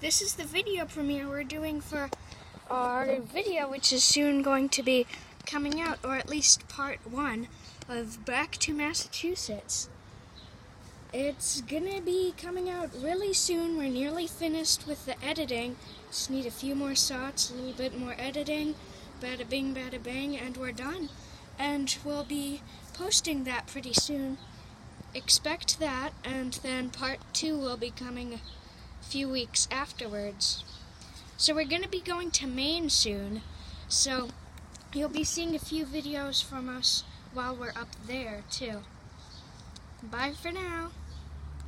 This is the video premiere we're doing for our video, which is soon going to be coming out, or at least part 1 of Back to Massachusetts. It's gonna be coming out really soon. We're nearly finished with the editing. Just need a few more shots, a little bit more editing, bada bing, bada bang, and we're done. And we'll be posting that pretty soon. Expect that, and then part 2 will be coming a few weeks afterwards. So we're going to be going to Maine soon, so you'll be seeing a few videos from us while we're up there too. Bye for now.